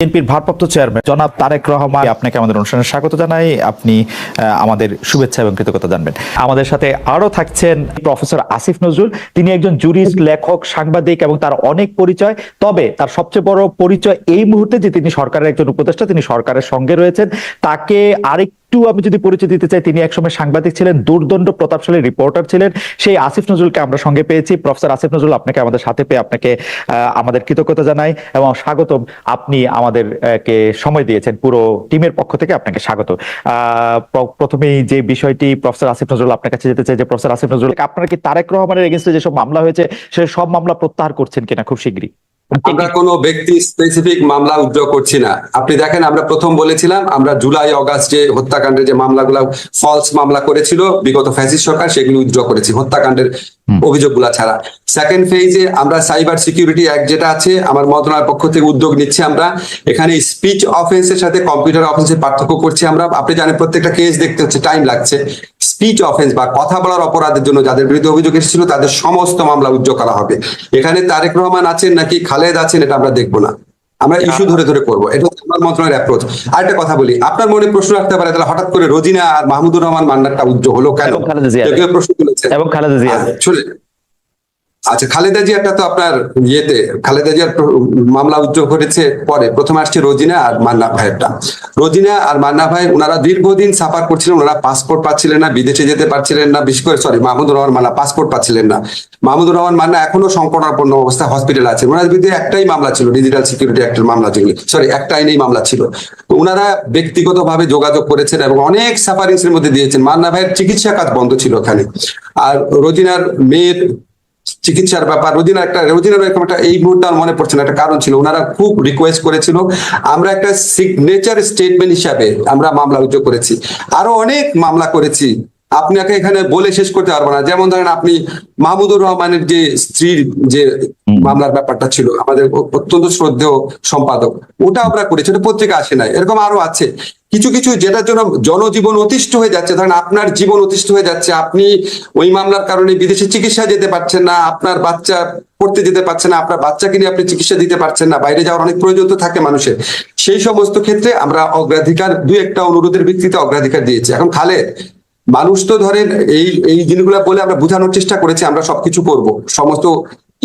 বিএনপির ভারপ্রাপ্ত চেয়ারম্যান জনাব তারেক রহমান, আপনাকে আমাদের অনুষ্ঠানে স্বাগত জানাই। আপনি আমাদের শুভেচ্ছা এবং কৃতজ্ঞতা জানবেন। আমাদের সাথে আরো থাকছেন প্রফেসর আসিফ নজরুল। তিনি একজন জুরিস্ট, লেখক, সাংবাদিক এবং তার অনেক পরিচয়। তবে তার সবচেয়ে বড় পরিচয় এই মুহূর্তে যে তিনি সরকারের একজন উপদেষ্টা, তিনি সরকারের সঙ্গে রয়েছেন। তাকে একটু আমি যদি পরিচয় দিতে চাই, তিনি একসময় সাংবাদিক ছিলেন, দুর্দণ্ড প্রতাপশালী রিপোর্টার ছিলেন। সেই আসিফ নজরুলকে আমরা সঙ্গে পেয়েছি। প্রফেসর আসিফ নজরুল, আপনাকে আমাদের সাথে পেয়ে আপনাকে আমাদের কৃতজ্ঞতা জানাই এবং স্বাগতম। আপনি আমাদেরকে সময় দিয়েছেন, পুরো টিমের পক্ষ থেকে আপনাকে স্বাগত। প্রথমেই যে বিষয়টি প্রফেসর আসিফ নজরুল আপনার কাছে যেতে চাই, যে প্রফেসর আসিফ নজরুল, আপনারা কি তারেক রহমানের এগেইনস্টে যেসব মামলা হয়েছে সে সব মামলা প্রত্যাহার করছেন কিনা খুব শীঘ্রই? আমরা কোনো ব্যক্তি স্পেসিফিক মামলা উইথড্র করছি না। আপনি দেখেন, আমরা প্রথম বলেছিলাম আমরা জুলাই অগাস্ট যে হত্যাকাণ্ডের যে মামলাগুলো ফলস মামলা করেছিল বিগত ফ্যাসিস্ট সরকার, সেগুলো উইথড্র করেছি হত্যাকাণ্ডের অভিযোগগুলা ছাড়া। সেকেন্ড ফেজে আমরা সাইবার সিকিউরিটি অ্যাক্ট যেটা আছে আমার মন্ত্রণালয়ের পক্ষ থেকে উদ্যোগ নিচ্ছি। আমরা এখানে স্পিচ অফেন্সের সাথে কম্পিউটার অফেন্সের পার্থক্য করছি। আমরা, আপনি জানেন, প্রত্যেকটা কেস দেখতে হচ্ছে, টাইম লাগছে। স্পিচ অফেন্স বা কথা বলার অপরাধের জন্য যাদের বিরুদ্ধে অভিযোগ এসেছিল তাদের সমস্ত মামলা উইথড্র করা হবে। এখানে তারেক রহমান আছেন নাকি খালেদ আছেন এটা আমরা দেখবো না, আমরা ইস্যু ধরে ধরে করবো। এটা আমার মন্ত্রণালয়ের অ্যাপ্রোচ। আরেকটা কথা বলি, আপনার মনে প্রশ্ন রাখতে পারে তাহলে হঠাৎ করে রোজিনা আর মাহমুদুর রহমান মান্নারটা উজ্জ্বল হলো কেন? কেউ প্রশ্ন তুলেছেন এবং খালেদা জিয়া। শুনে, আচ্ছা, খালেদা জিয়াটা তো আপনার খালেদা জিয়ার মামলা উজ্জ্বল করেছে পরে। প্রথমে আসছে রোজিনা আর মান্না ভাইয়েরটা। রোজিনা আর মান্না ভাই ওনারা দীর্ঘদিন সাফার করছিলেন, ওনারা পাসপোর্ট পাচ্ছিলেন না, বিদেশে যেতে পারছিলেন না। বিশেষ করে মাহমুদুর রহমান মান্না পাসপোর্ট পাচ্ছিলেন না। মাহমুদুর রহমান মান্না এখনো সংকটাপন্ন অবস্থায় হসপিটালে আছে। ওনার বিরুদ্ধে একটাই মামলা ছিল, ডিজিটাল সিকিউরিটি অ্যাক্টের মামলা, যেগুলি একটা আইনেই মামলা ছিল। ওনারা ব্যক্তিগতভাবে যোগাযোগ করেছেন এবং অনেক সাফারিংস এর মধ্যে দিয়েছেন। মান্না ভাইয়ের চিকিৎসা কাজ বন্ধ ছিল ওখানে। আর রোজিনার মেয়ের চিকিৎসার ব্যাপার, রোজিনার এরকম একটা, এই মুহূর্তে আমার মনে পড়ছে না, একটা কারণ ছিল। ওনারা খুব রিকোয়েস্ট করেছিল, আমরা একটা সিগনেচার স্টেটমেন্ট হিসাবে আমরা মামলা উজ্জ্বল করেছি। আরো অনেক মামলা করেছি, আপনাকে এখানে বলে শেষ করতে পারবো না। যেমন ধরেন, আপনি মাহমুদুর রহমানের যে স্ত্রীর যে মামলার ব্যাপারটা ছিল, আমাদের অত্যন্ত শ্রদ্ধেয় সম্পাদক, ওটা আমরা করেছি, ওটা পত্রিকা আসে নাই। এরকম আরো আছে কিছু কিছু যেটার জন্য জনজীবন অতিষ্ঠ হয়ে যাচ্ছে। ধরেন আপনার জীবন অতিষ্ঠ হয়ে যাচ্ছে, আপনি ওই মামলার কারণে বিদেশে চিকিৎসা যেতে পারছেন না, আপনার বাচ্চা পড়তে যেতে পারছে না, আপনার বাচ্চাকে নিয়ে আপনি চিকিৎসা দিতে পারছেন না, বাইরে যাওয়ার অনেক প্রয়োজন তো থাকে মানুষের। সেই সমস্ত ক্ষেত্রে আমরা অগ্রাধিকার, দুই একটা অনুরোধের ভিত্তিতে অগ্রাধিকার দিয়েছি। এখন খালেদ মানুষ তো ধরেন এই এই জিনিসগুলো বলে আমরা বোঝানোর চেষ্টা করেছি আমরা সবকিছু করব, সমস্ত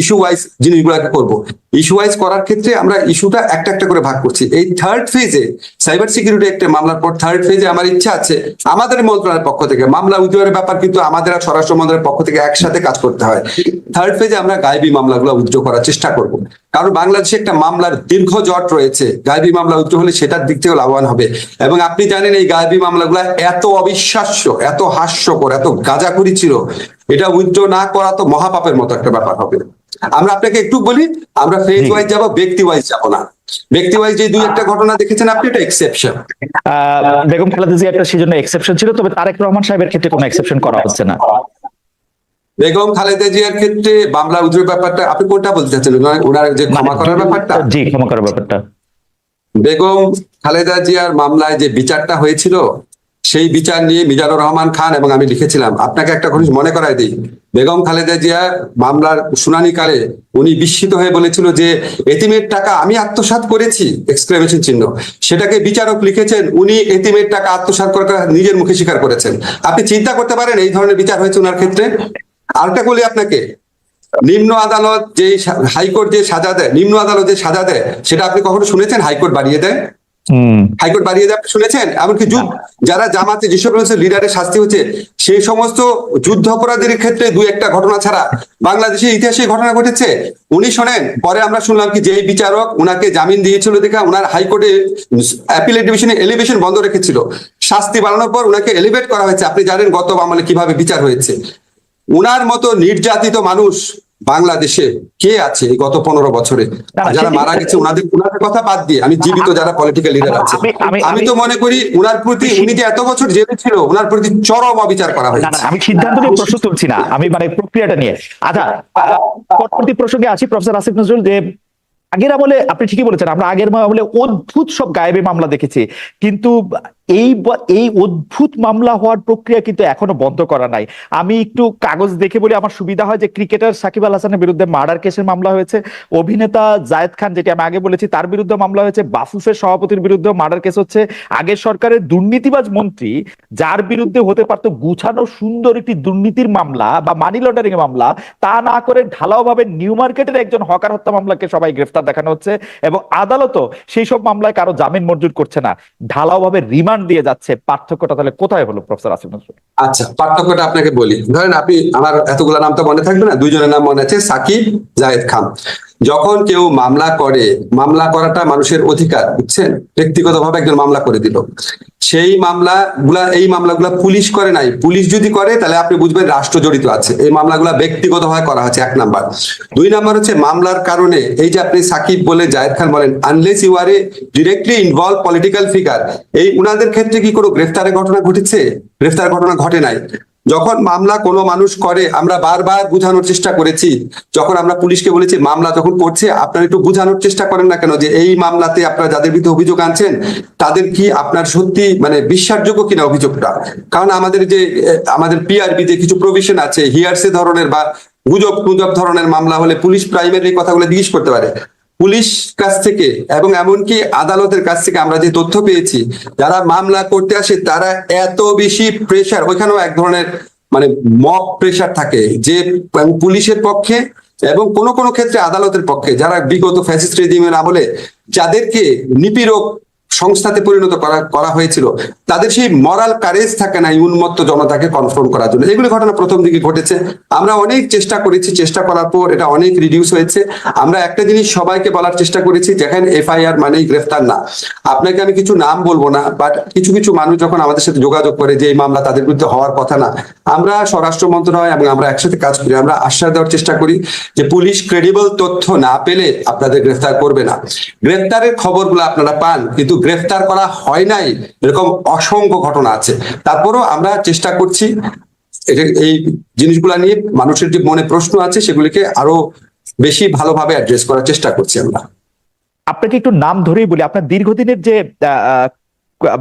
ইস্যু ওয়াইজ জিনিসগুলোকে করবো। ইস্যু ওয়াইজ করার ক্ষেত্রে আমরা ইস্যুটা একটা একটা করে ভাগ করছি। এই থার্ড ফেজে সাইবার সিকিউরিটি একটা মামলার পর থার্ড ফেজে আমার ইচ্ছা আছে আমাদের মন্ত্রণালয়ের পক্ষ থেকে মামলা উদ্ধারের ব্যাপার, কিন্তু আমাদের আর স্বরাষ্ট্র মন্ত্রণালয়ের পক্ষ থেকে একসাথে কাজ করতে হয়। থার্ড ফেজে আমরা গায়েবী মামলাগুলো উদ্ধার করার চেষ্টা করব, কারণ বাংলাদেশে একটা মামলার দীর্ঘ জট রয়েছে। গায়েবী মামলা উদ্ধার হলে সেটার দিক থেকে লাভবান হবে। এবং আপনি জানেন এই গায়েবী মামলাগুলো এত অবিশ্বাস্য, এত হাস্যকর, এত গাঁজাখুরি ছিল, এটা উইথড্র না করা তো মহাপাপের মতো একটা ব্যাপার হবে। আমরা আপনাকে একটু বলি, আমরা ফেজ ওয়াইজ যাবো, ব্যক্তি ওয়াইজ যাবো না। ব্যক্তি ওয়াইজ যে দুই একটা ঘটনা দেখেছেন আপনি, এটা এক্সেপশন। বেগম খালেদা জিয়া একটা সেজন্য এক্সেপশন ছিল, তবে তারেক রহমান সাহেবের ক্ষেত্রে কোনো এক্সেপশন করা হচ্ছে না। বেগম খালেদা জিয়ার ক্ষেত্রে মামলা উদ্ধারের ব্যাপারটা আপনি কোনটা বলতে চাচ্ছেন? ওনার যে ক্ষমা করার ব্যাপারটা? জি, ক্ষমা করার ব্যাপারটা। বেগম খালেদা জিয়ার মামলায় যে বিচারটা হয়েছিল, সেই বিচার নিয়ে মিজানুর রহমান খান এবং আমি লিখেছিলাম। আপনাকে একটা জিনিস মনে করাই দিই, বেগম খালেদা জিয়া মামলার শুনানিকালে উনি বিস্মিত হয়ে বলেছিল যে এতিমের টাকা আমি আত্মসাৎ করেছি, এক্সক্লেমেশন চিহ্ন। সেটাকে বিচারক লিখেছেন উনি এতিমের টাকা আত্মসাৎ করে নিজের মুখে স্বীকার করেছেন। আপনি চিন্তা করতে পারেন এই ধরনের বিচার হয়েছে ওনার ক্ষেত্রে। আরেকটা বলি আপনাকে, নিম্ন আদালত যে হাইকোর্ট যে সাজা দেয়, নিম্ন আদালত যে সাজা দেয়, সেটা আপনি কখনো শুনেছেন হাইকোর্ট বাড়িয়ে দেয়? হাইকোর্ট বাড়িয়ে দেয় আপনি শুনেছেন? এমনকি যারা জামাতে যেসব লিডারের শাস্তি হচ্ছে, সেই সমস্ত যুদ্ধ অপরাধীর ক্ষেত্রে দুই একটা ঘটনা ছাড়া বাংলাদেশের ইতিহাসে ঘটনা ঘটেছে। উনি শোনেন, পরে আমরা শুনলাম কি যে বিচারক উনাকে জামিন দিয়েছিল দেখে উনার হাইকোর্টে অ্যাপিলেট ডিভিশনে এলিভেশন বন্ধ রেখেছিল। শাস্তি বাড়ানোর পর উনাকে এলিভেট করা হয়েছে। আপনি জানেন গত আমলে কিভাবে বিচার হয়েছে। উনার মতো নির্যাতিত মানুষ বাংলাদেশে কে আছে এই গত 15 বছরে? যারা মারা গেছে ওনাদের কথা বাদ দিয়ে আমি জীবিত যারা পলিটিক্যাল লিডার আছে, আমি তো মনে করি উনার প্রতি, উনি যে এত বছর জেলে ছিল, উনার প্রতি চরম অবিচার করা হয়েছে। আমি সিদ্ধান্ত নিয়ে প্রশ্ন তুলছি না, আমি মানে প্রক্রিয়াটা নিয়ে। আচ্ছা, পরবর্তী প্রসঙ্গে আসি প্রফেসর আসিফ নজরুল। যে আগের আমলে আপনি ঠিকই বলেছেন, আমরা আগের আমলে অদ্ভুত সব গায়েবী মামলা দেখেছি, কিন্তু এই অদ্ভুত মামলা হওয়ার প্রক্রিয়া কিন্তু এখনো বন্ধ করা নাই। আমি একটু কাগজ দেখে বলি, আমার সুবিধা হয়, যে ক্রিকেটার সাকিব আল হাসানের বিরুদ্ধে মার্ডার কেসের মামলা হয়েছে, অভিনেতা জায়েদ খান, যেটি আমি আগে বলেছি, তার বিরুদ্ধে মামলা হয়েছে, বাফুফের সভাপতির বিরুদ্ধে মার্ডার কেস হচ্ছে, আগের সরকারের দুর্নীতিবাজ মন্ত্রী যার বিরুদ্ধে হতে পারতো গুছানো সুন্দর একটি দুর্নীতির মামলা বা মানি লন্ডারিং এর মামলা, তা না করে ঢালাও ভাবে নিউ মার্কেটের একজন হকার হত্যা মামলাকে সবাই গ্রেফতার দেখানো হচ্ছে, এবং আদালতও সেই সব মামলায় কারো জামিন মঞ্জুর করছে না, ঢালাও ভাবে রিমান্ড দিয়ে যাচ্ছে। পার্থক্যটা তাহলে কোথায় হলো প্রফেসর আসিফ নজরুল? আচ্ছা, পার্থক্যটা আপনাকে বলি। ধরেন আপনি, আমার এতগুলো নাম তো মনে থাকবে না, দুইজনের নাম মনে আছে, সাকিব, জায়েদ খান। যখন কেউ মামলা করে, মামলা করাটা মানুষের অধিকার, বুঝছেন? ব্যক্তিগতভাবে একজন মামলা করে দিল, সেই এই মামলাগুলা পুলিশ করে নাই। পুলিশ যদি করে তাহলে আপনি বুঝবেন রাষ্ট্র জড়িত আছে। এই মামলাগুলা ব্যক্তিগতভাবে করা হচ্ছে, 1 নাম্বার। 2 নাম্বার হচ্ছে মামলার কারণে, এই যে আপনি সাকিব বলে জায়েদ খান বলেন, unless you are a directly involve political figure, এই উনাদের ক্ষেত্রে কি কোনো গ্রেফতারের ঘটনা ঘটেছে? গ্রেফতার ঘটনা ঘটে নাই। যখন মামলা কোনো মানুষ করে, আমরা বারবার বোঝানোর চেষ্টা করেছি, যখন আমরা পুলিশকে বলেছি মামলা যখন করছে আপনারা একটু বোঝানোর চেষ্টা করেন না কেন, যে এই মামলাতে আপনারা যাদের বিরুদ্ধে অভিযোগ আনছেন তাদের কি আপনার সত্যি মানে বিশ্বাসযোগ্য কিনা অভিযোগটা। কারণ আমাদের পিআরবি তে কিছু প্রভিশন আছে, হিয়ারসে ধরনের বা গুজব গুজব ধরনের মামলা হলে পুলিশ প্রাইমারি কথাগুলো জিজ্ঞেস করতে পারে। পুলিশ কাছ থেকে এবং এমনকি আদালতের কাছ থেকে আমরা যে তথ্য পেয়েছি, যারা মামলা করতে আসে তারা এত বেশি প্রেশার, ওইখানেও এক ধরনের মানে মব প্রেশার থাকে, যে পুলিশের পক্ষে এবং কোনো কোনো ক্ষেত্রে আদালতের পক্ষে, যারা বিগত ফ্যাসিস্ট রেজিমের আমলে যাদেরকে নিপীড়ক সংস্থাতে পরিণত করা হয়েছিল, তাদের সেই মরাল কারেজ থাকে না এই উন্মত্ত জনতাকে কনফ্রন্ট করার জন্য। এগুলি ঘটনা প্রথম দিকে ঘটেছে। আমরা অনেক চেষ্টা করেছি, চেষ্টা করার পর এটা অনেক রিডিউস হয়েছে। আমরা একটা জিনিস সবাইকে বলার চেষ্টা করেছি, যেখানে এফআইআর মানেই গ্রেফতার না। আপনাকে আমি কিছু নাম বলবো না, বাট কিছু কিছু মানুষ যখন আমাদের সাথে যোগাযোগ করে যে এই মামলা তাদের বিরুদ্ধে হওয়ার কথা না, আমরা স্বরাষ্ট্র মন্ত্রণালয় এবং আমরা একসাথে কাজ করি, আমরা আশ্বাস দেওয়ার চেষ্টা করি যে পুলিশ ক্রেডিবল তথ্য না পেলে আপনাদের গ্রেফতার করবে না। গ্রেফতারের খবরগুলো আপনারা পান, কিন্তু গ্রেফতার করা হয় নাই এরকম অসংখ্য ঘটনা আছে। তারপরও আমরা চেষ্টা করছি এই জিনিসগুলা নিয়ে মানুষের যে মনে প্রশ্ন আছে সেগুলিকে আরো বেশি ভালোভাবে অ্যাড্রেস করার চেষ্টা করছি আমরা। আপনাকে একটু নাম ধরেই বলি, আপনার দীর্ঘদিনের যে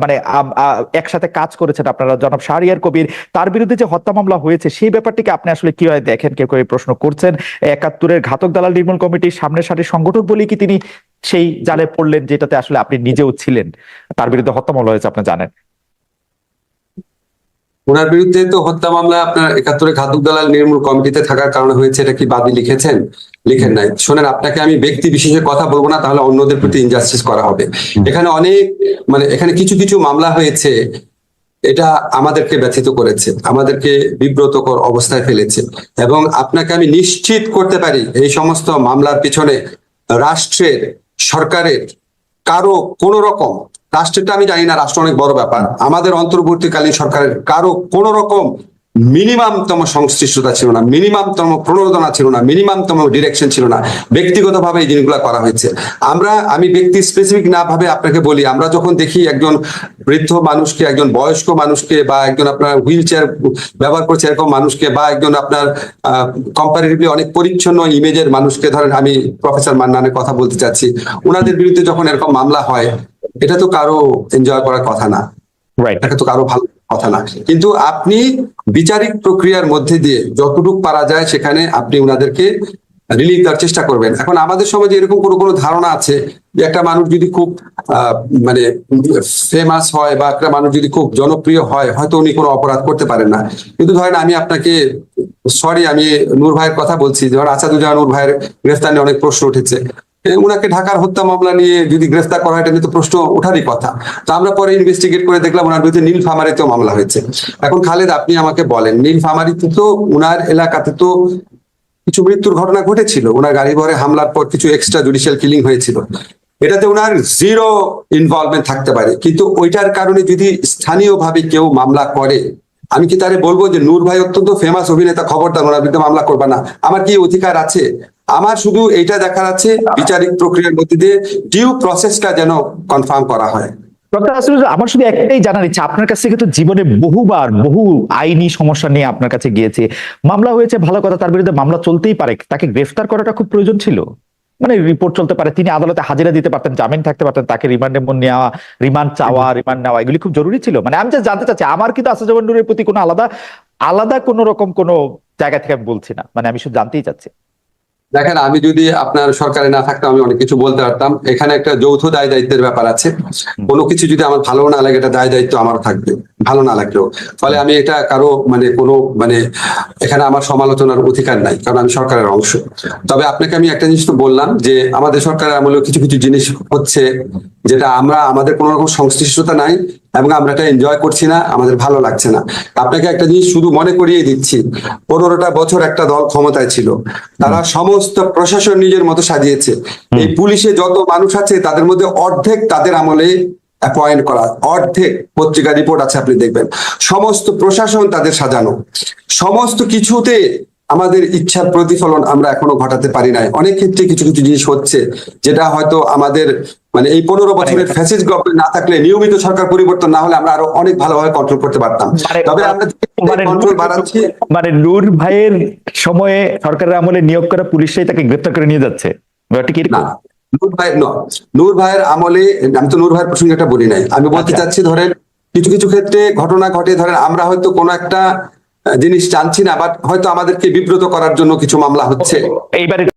মানে একসাথে কাজ করেছেন আপনারা, জনাব শাহরিয়ার কবির, তার বিরুদ্ধে যে হত্যা মামলা হয়েছে সেই ব্যাপারটিকে আপনি আসলে কিভাবে দেখেন? কেউ কেউ প্রশ্ন করছেন ৭১-এর ঘাতক দালাল নির্মূল কমিটির সামনের সারির সংগঠক বলেই কি তিনি সেই জালে পড়লেন, যেটাতে আসলে আপনি নিজেও ছিলেন? তার বিরুদ্ধে হত্যা মামলা হয়েছে, আপনি জানেন। ওনার বিরুদ্ধে তো হত্যা মামলা আপনার ৭১-এর ঘাতক দালাল নির্মূল কমিটিতে থাকার কারণে হয়েছে, এটা কি বাদী লিখেছেন? লিখেন নাই। শোনেন, আপনাকে আমি ব্যক্তি বিশেষে কথা বলবো না, তাহলে অন্যদের প্রতি ইনজাস্টিস করা হবে। এখানে অনেক এখানে কিছু কিছু মামলা হয়েছে, এটা আমাদেরকে ব্যথিত করেছে, আমাদেরকে বিব্রতকর অবস্থায় ফেলেছে, এবং আপনাকে আমি নিশ্চিত করতে পারি এই সমস্ত মামলার পিছনে রাষ্ট্রের, সরকারের কারো কোন রকম, রাষ্ট্রটা আমি জানি না, রাষ্ট্র অনেক বড় ব্যাপার, আমাদের অন্তর্বর্তীকালীন সরকারের কারো কোন রকম মিনিমামতম সংশ্লিষ্টতা ছিল না, মিনিমামতম প্রণোদনা ছিল না, মিনিমামতম ডিরেকশন ছিল না। ব্যক্তিগতভাবে এই জিনিসগুলো করা হয়েছে। আমি ব্যক্তি স্পেসিফিক না ভাবে আপনাকে বলি, আমরা যখন দেখি একজন বৃদ্ধ মানুষকে, একজন বয়স্ক মানুষকে, বা একজন আপনার হুইল চেয়ার ব্যবহার করছে এরকম মানুষকে, বা একজন আপনার কম্পারেটিভলি অনেক পরিচ্ছন্ন ইমেজের মানুষকে, ধরেন আমি প্রফেসর মান্নানের কথা বলতে চাচ্ছি, ওনাদের বিরুদ্ধে যখন এরকম মামলা হয়, এটা তো কারো এনজয় করার কথা না, এটা তো কারো ভালো কথা না। কিন্তু আপনি বিচারিক প্রক্রিয়ার মধ্যে দিয়ে যতটুকু পারা যায় সেখানে আপনি ওনাদেরকে রিলিফ দেওয়ার চেষ্টা করবেন। এখন আমাদের সমাজে এরকম কোনো ধারণা আছে যে একটা মানুষ যদি খুব মানে ফেমাস হয়, বা একটা মানুষ যদি খুব জনপ্রিয় হয়, হয়তো উনি কোনো অপরাধ করতে পারেন না। কিন্তু ধরেন আমি আপনাকে, সরি আমি নূর ভাইয়ের কথা বলছি, ধরেন আসাদুজ্জামান নূর ভাইয়ের গ্রেফতার নিয়ে অনেক প্রশ্ন উঠেছে, উনাকে ঢাকার হত্যা মামলা নিয়ে যদি গ্রেফতার করা হয়, এটা নিয়ে তো প্রশ্ন ওঠারই কথা। তো আমরা পরে ইনভেস্টিগেট করে দেখলাম ওনার বিরুদ্ধে নীলফামারীতেও মামলা হয়েছে। এখন খালেদ, আপনি আমাকে বলেন, নীলফামারীতে তো উনার এলাকাতে তো কিছু মৃত্যুর ঘটনা ঘটেছিল, ওনার গাড়ি ভরে হামলার পর কিছু এক্সট্রা জুডিশিয়াল কিলিং হয়েছিল, এটাতে ওনার জিরো ইনভলভমেন্ট থাকতে পারে। কিন্তু ওইটার কারণে যদি স্থানীয়ভাবে কেউ মামলা করে, আমি কি তারে বলবো যে নূর ভাই অত্যন্ত ফেমাস অভিনেতা, খবরদার ওনার বিরুদ্ধে মামলা করবে না? আমার কি অধিকার আছে? আমার শুধু এইটা দেখার আছে বিচারিক প্রক্রিয়ার মধ্যে দিয়ে ডিউ প্রসেসটা যেন কনফার্ম করা হয়। ডক্টর আসিফ, আমার শুধু একটাই জানার ইচ্ছা, আপনার কাছ থেকে তো জীবনে বহুবার বহু আইনি সমস্যা নিয়ে আপনার কাছে গিয়েছে, মামলা হয়েছে ভালো কথা, তার বিরুদ্ধে মামলা চলতেই পারে, তাকে গ্রেফতার করাটা খুব প্রয়োজন ছিল? মানে রিপোর্ট চলতে পারে, তিনি আদালতে হাজিরা দিতে পারতেন, জামিন থাকতে পারতেন, তাকে রিমান্ডে নেওয়া, রিমান্ড চাওয়া, রিমান্ড নেওয়া এগুলি খুব জরুরি ছিল। মানে আমি just জানতে চাচ্ছি, আমার কিন্তু আসাদুজ্জামান নূরের প্রতি কোনো আলাদা আলাদা কোনো রকম কোনো জায়গা থেকে আমি বলছি না, মানে আমি শুধু জানতেই চাচ্ছি। দেখেন, আমি যদি আপনার সরকারে না থাকতাম আমি অনেক কিছু বলতে পারতাম। এখানে একটা যৌথ দায় দায়িত্বের ব্যাপার আছে। কোনো কিছু যদি আমার ভালো না লাগে, এটা দায় দায়িত্ব আমার থাকবে, ভালো না লাগলেও। ফলে আমি এটা কারো মানে এখানে আমার সমালোচনার অধিকার নাই, কারণ আমি সরকারের অংশ। তবে আপনাকে আমি একটা জিনিস তো বললাম যে আমাদের সরকারের আমলেও কিছু কিছু জিনিস হচ্ছে যেটা আমাদের কোনো রকম সংশ্লিষ্টতা নাই এবং আমরা এটা এনজয় করছি না, আমাদের ভালো লাগছে না। আপনাকে একটা জিনিস শুধু মনে করিয়ে দিচ্ছি, 15টা বছর একটা দল ক্ষমতায় ছিল, তারা সমস্ত প্রশাসন নিজের মতো সাজিয়েছে। এই পুলিশে যত মানুষ আছে তাদের মধ্যে অর্ধেক তাদের আমলে অ্যাপয়েন্ট করা, অর্ধেক পত্রিকা রিপোর্ট আছে, আপনি দেখবেন সমস্ত প্রশাসন তাদের সাজানো। সমস্ত কিছুতে আমাদের ইচ্ছার প্রতিফলন আমরা এখনো ঘটাতে পারি নাই। অনেক ক্ষেত্রে কিছু কিছু জিনিস হচ্ছে যেটা হয়তো আমাদের এই 15 বছরের ফ্যাসিস্ট গভর্নমেন্ট না থাকলে, নিয়মিত সরকার পরিবর্তন না হলে আমরা আরো অনেক ভালোভাবে কন্ট্রোল করতে পারতাম। তবে আমরা কন্ট্রোল বাড়াচ্ছি। মানে নূর ভাইয়ের সময়ে সরকারের আমলে নিয়োগ করা পুলিশরাই তাকে গ্রেপ্তার করে নিয়ে যাচ্ছে, ব্যাপারটা কি না, এরকম? নূর ভাইয়ের আমলে, আমি তো নূর ভাইয়ের প্রসঙ্গে এটা বলি নাই। আমি বলতে আচ্ছা। চাচ্ছি, ধরেন কিছু কিছু ক্ষেত্রে ঘটনা ঘটে, ধরেন আমরা হয়তো কোনো একটা জিনিস জানছি না, বাট হয়তো আমাদেরকে বিব্রত করার জন্য কিছু মামলা হচ্ছে। এইবারে